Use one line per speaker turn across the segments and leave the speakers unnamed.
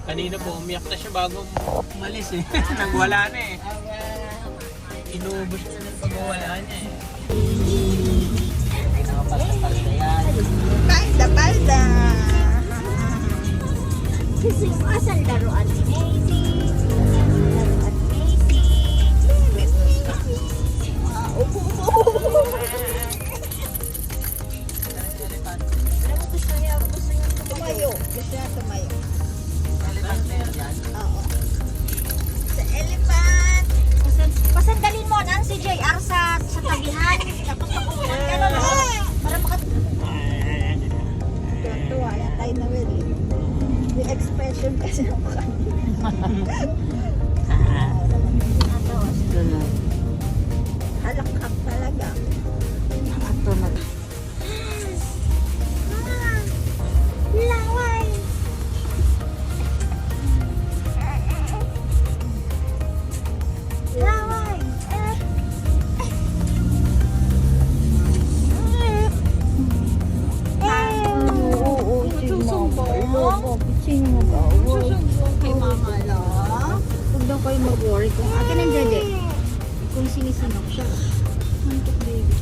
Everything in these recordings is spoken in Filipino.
Kanina po, umiyak na siya bago umalis eh. Nagwala na eh. Inuubos na ng pagwawala niya eh. Ay, nakapasta-pasta yan.
Palda.
Kasi yung asal laruan ni Macy. Laruan ni Macy.
Upo.
Alam mo, gusto niya
Tumayo. Gusto niya tumayo. Oo.
sa elephant. Pasandalin mo na si JR sa tabihan. Tapos pakukuhan ka na para makat...
Tuwa yan tayo na Will. Yung expression kasi ng mukha niya. Halakhak talaga.
Ito na. Laway. Laway.
Oo, sino mo ba?
Susumbong kay mama lang.
Huwag daw kayo mag-worry kung akin ang dede. Kung sinisinok siya. Antok baby.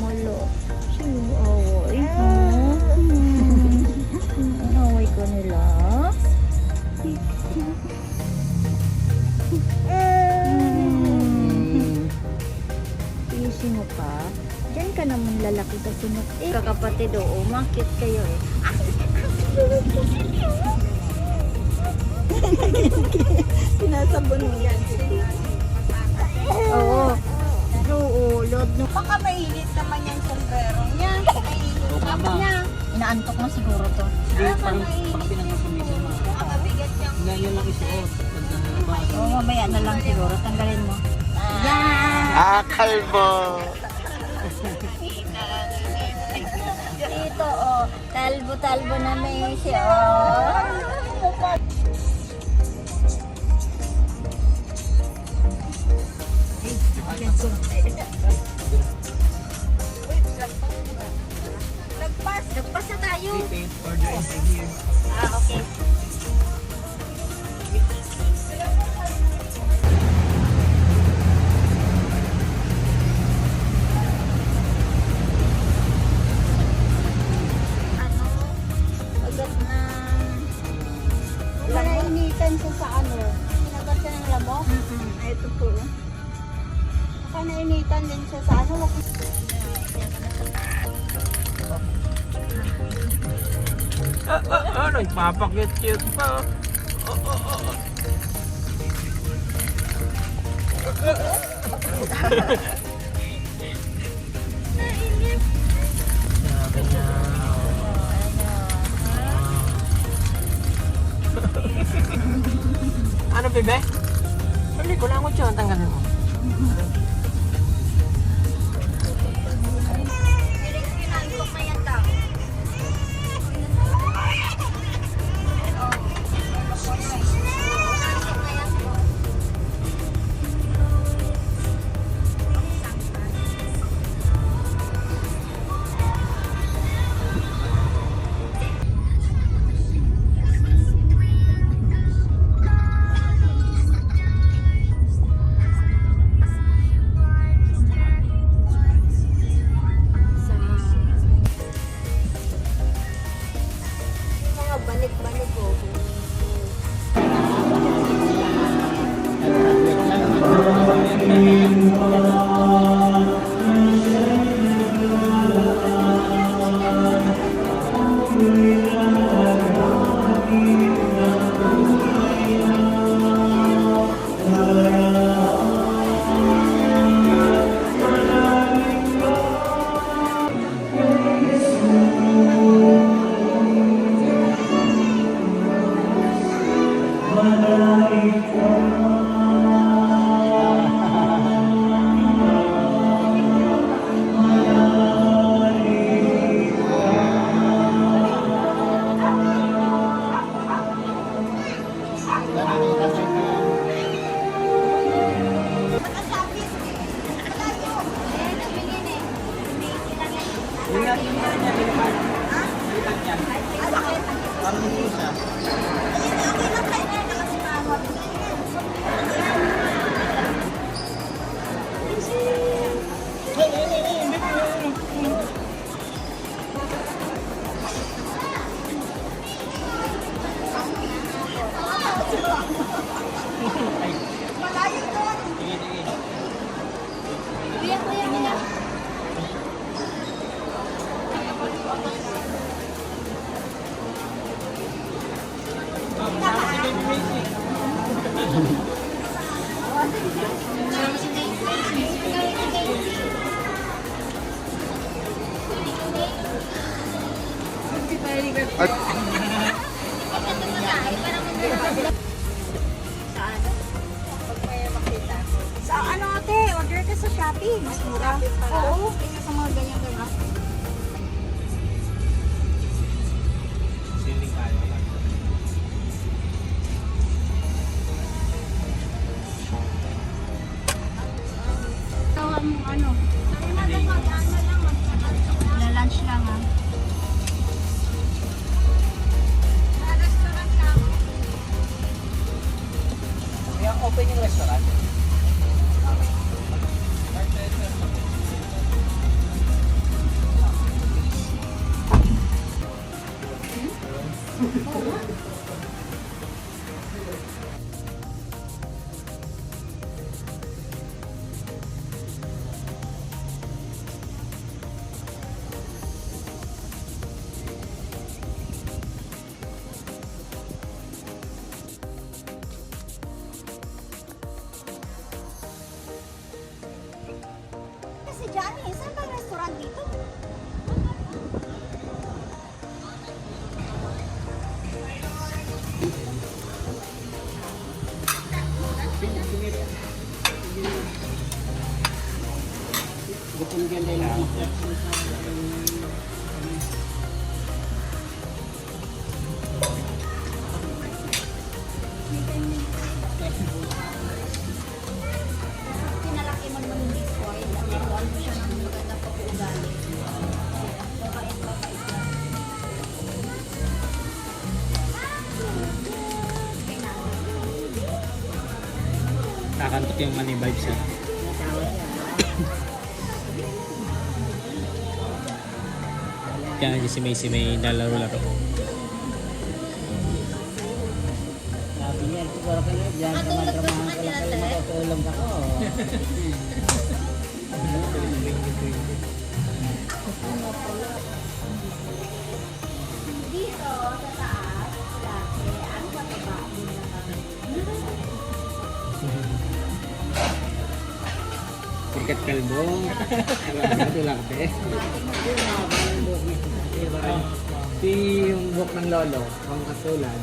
Malo. Sino away? Away ko nila. Sino ka? Diyan ka naman lalaki sa sinok. Kakapatid o, umakit kayo eh. Sinasabon mo yan. Oo. Oo, load no.
Baka mainit naman yung sombrero niya. Mainit
Mama.
niya.
Inaantok na siguro to.
Hindi, parang pinangkapumisan mo.
Baka mabigat yung...
Ngayon lang isuot. Pag nangyabas.
Oo, mamaya na lang siguro. Tanggalin mo.
Kalbo!
Dito, oh. Talbo-talbo na Macy, oh.
Nagpas na tayo.
Order interview.
Okay.
Agad na. Nainitan siya sa ano.
Sinagat siya ng lamok.
Ito po.
Baka nainitan din siya sa ano.
Nagpapakyut-cute pa. Sabi niya. Ano, bebe? Huli ko lang mo siya. Tanggalin mo.
Pinantok na yan daw. Mga banig-banig ko.
Ingat.
Saan? Sa ano ate, order ka sa Shopee. Mas mura. Oo, isa sa mga ganyan diba?
Siling kayo.
Tawag mo ano? Lunch lang ah.
Kaya open yung restaurant.
Kasi Johnny, saan ba yung restaurant dito? Pinalaki mo naman yung Bitcoin. Nagawa mo siya ng maganda pag-uugali. Babait lang.
Nakakantok yung money vibes eh. Kaya si May nalaro-laro.
Sabi niya, siguro ka na dyan, dramahan ko lang kayo matutulog ako.
Dito, sa taas, dati, ang mataba.
Pagkat kalbo. Ito lang eh. Si yung buhok ng lolo, ang katulad.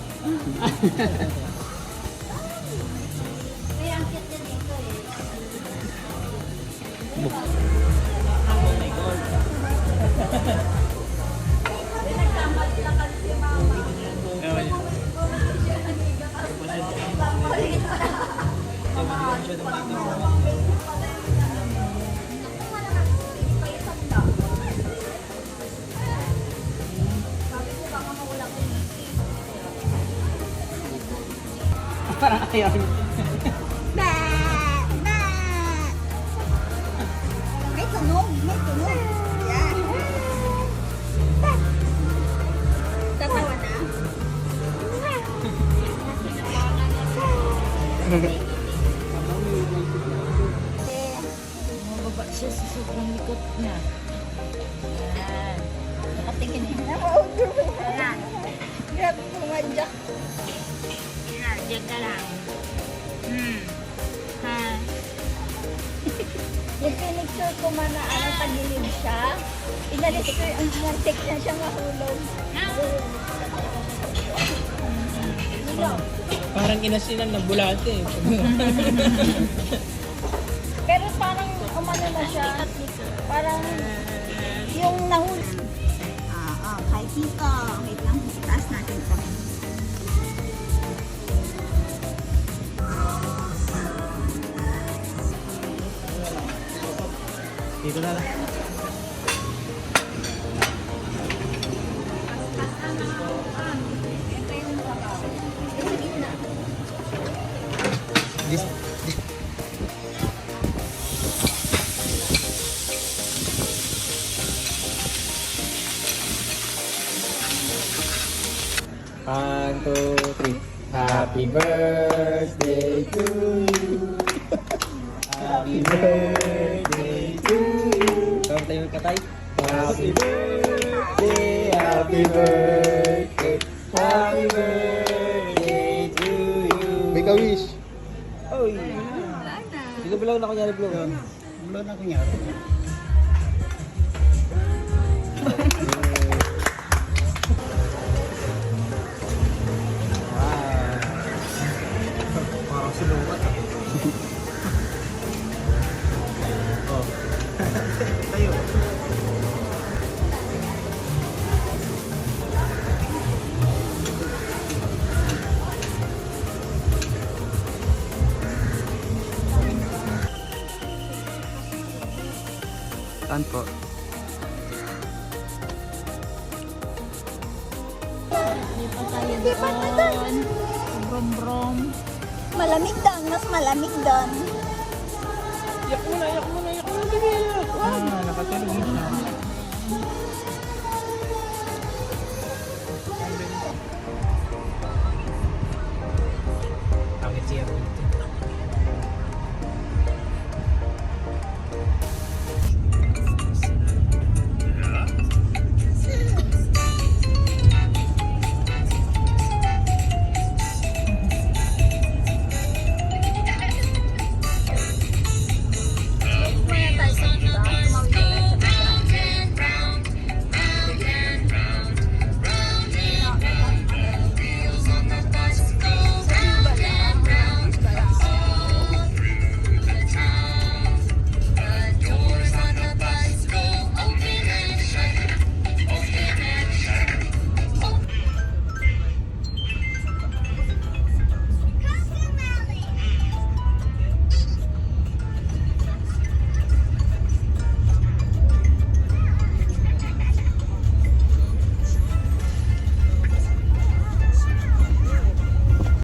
Kaya ang cute din dito eh. Nagkamali lang kasi si mama.
Parang ayaw.
May tunog, may tunog. Yan. Tatawa na.
Mababa siya sa sobrang likot niya. Yan. Nakatingin eh.
Yan. Grabe pumadyak.
Yan, diyan ka lang. Ha?
Yung pinicture ko man na ano, tagilid siya. Inalis ko yung muntik na siya mahulog.
Parang inasinan na bulate eh.
Pero parang umano na siya. Parang yung nahulog. Kahit dito. Wait lang, itaas natin ito.
Dito na lang. One, two, three. Happy birthday to you. Happy birthday to you. Kau tayo katay. Happy birthday, happy birthday, happy birthday to you.
Make a wish.
Oy! Sige, blow na kunyari, blow.
Blow na kunyari.
Parang sinukat. Oh. Tayo. Saan po?
Hindi pa doon. Brom-brom. Malamig doon, mas malamig doon.
Yak muna, yak muna, yak muna. Dali, yak. Nakatulog na siya. Pangit siya dito.